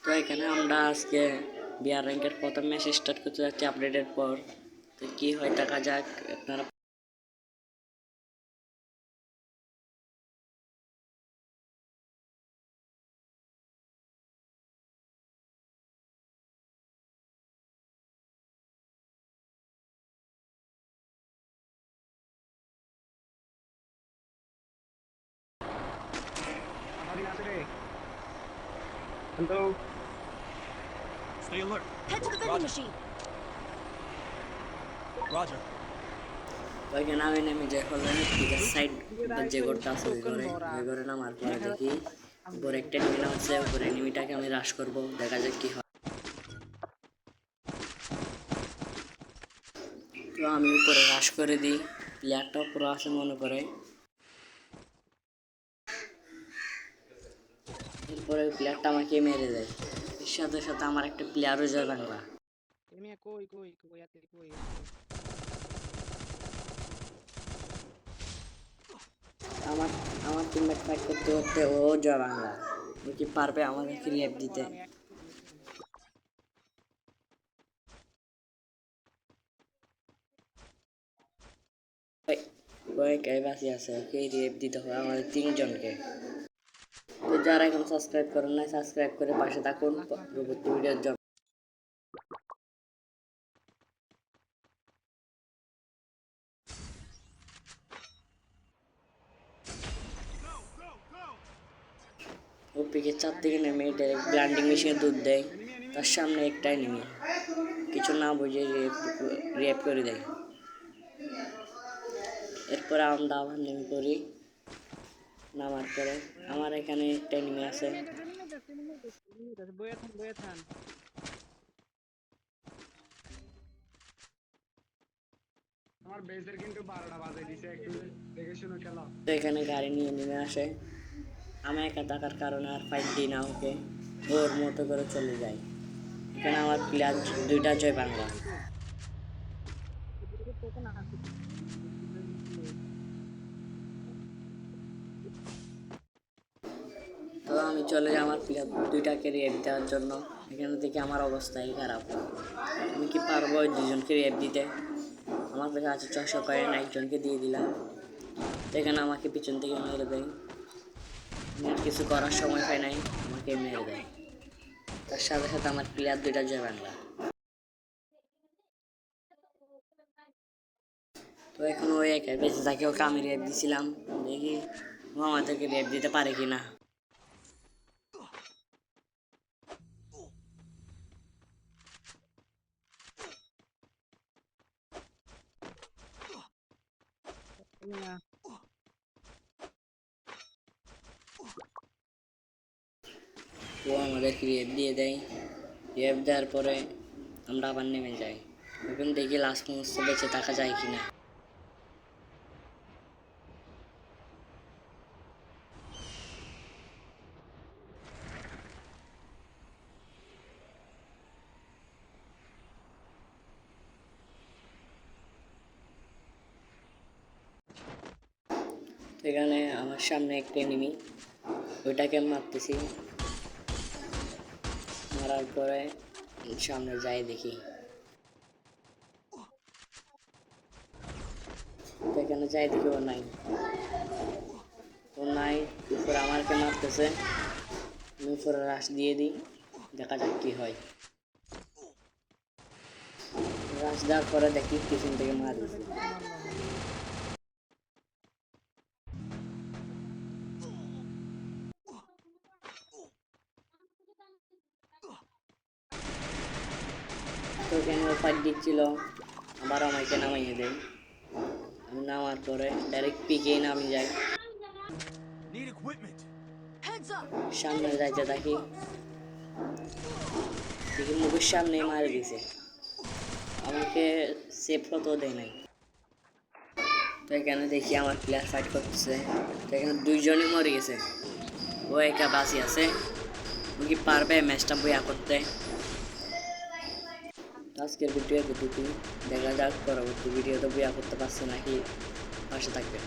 তো এখানে আমরা আজকে বিআর র্যাঙ্কের প্রথম ম্যাচ স্টার্ট করতে যাচ্ছি আপডেটের পর। তো কি হয় দেখা যাক। আপনারা Hello. Stay alert. Head to the vending machine. Roger. তো এখানে আমি নেমে যাই হলো পিকের সাইড যে ঘরটা আছে ওই ঘরে নামার পরে দেখি উপরে একটা এনিমি নামছে। উপরে এনিমিটাকে আমি রাশ করব, দেখা যাক কি হয়। তো আমি উপরে রাশ করে দিই, প্লেয়ারটা পুরো আছে মনে করে। এরপরে প্লেয়ারটা আমাকে মেরে দেয়, এর সাথে সাথে আমার একটা প্লেয়ারও যায় বাংলা। আমার আমার টিমমেট ফাইট করতে করতে ও জয় বাংলা। ও কি পারবে আমাদেরকে রিয়াপ দিতে? একাই বাঁচি আছে, ওকে রিয়াপ দিতে হবে আমাদের তিনজনকে। তো যারা এখন সাবস্ক্রাইব করেন নাই, সাবস্ক্রাইব করে পাশে থাকুন পরবর্তী ভিডিওর জন্য। ও পিকের চার থেকে নেমে ডাইরেক্ট ব্লান্ডিং মেশিনে দুধ দেয়, তার সামনে একটাই নেমে কিছু না বুঝে রিয়াপ করে দেয়। এরপরে আমরা আবার নেমে পড়ি, নামার পরে আমার এখানে একটা নেমে আছে। আমার বেজের কিন্তু 12টা বাজে দিছে, একটু দেখে শুনে খেলা। তো এখানে গাড়ি নিয়ে নেমে আসে, আমি একা থাকার কারণে আর ফাইট দিই না ওকে, ওর মতো করে চলে যায়। এখানে আমার প্লেয়ার দুইটা জয় বাংলা। তো আমি চলে যাই আমার প্লেয়ার দুইটাকে রিয়াপ দেওয়ার জন্য। এখানে থেকে আমার অবস্থাই খারাপ, আমি কি পারবো ওই দুজনকে রিয়াপ দিতে? আমার কাছে আছে 600 কয়েন, একজনকে দিয়ে দিলাম। তো এখানে আমাকে পিছন থেকে মেরে দেয়, আমি আর কিছু করার সময় পাই নাই, আমাকে মেরে দেয়। তার সাথে সাথে আমার প্লেয়ার দুইটা জয় বাংলা। তো এখন ওই একা বেঁচে থাকে, ওকে আমি রেপ দিছিলাম, দেখি ও আমাদেরকে রেপ দিতে পারে কিনা। ও আমাদেরকে রেপ দিয়ে দেয়, রেপ দেওয়ার পরে আমরা আবার নেমে যাই। এখন দেখি লাস্ট মুহূর্ত বেঁচে থাকা যায় কিনা। এখানে আমার সামনে একটা এনিমি, ওইটাকে আমি মারতেছি। মারার পরে সামনে যাই দেখি, এখানে যাই দেখি ও নাই, ও নাই। উপরে আমাকে মারতেছে, আমি উপরে রাশ দিয়ে দিই, দেখা যাক কি হয়। রাশ দেওয়ার পরে দেখি পিছন থেকে মারি। তো এখানে ও ফাইট দিচ্ছিল, আবার আমাকে নামাইয়ে দেয়। আমি নামার পরে ডাইরেক্ট পিকেই নামি যাই, Need equipment. Heads up. সামনে যাইতে থাকি, দেখি মুখের সামনেই মারি দিছে, আমাকে সেফ হতেও দেয় নাই। তো এখানে দেখি আমার প্লেয়ার ফাইট করতেছে, তো এখানে দুইজনই মরে গেছে, ও একা বাঁচি আছে। ও কি পারবে ম্যাচটা বইয়া করতে? আজকের ভিডিও এতটুকুই, দেখা যাক পরবর্তী ভিডিওতে বইয়া করতে পারছে নাকি। পাশে থাকবে।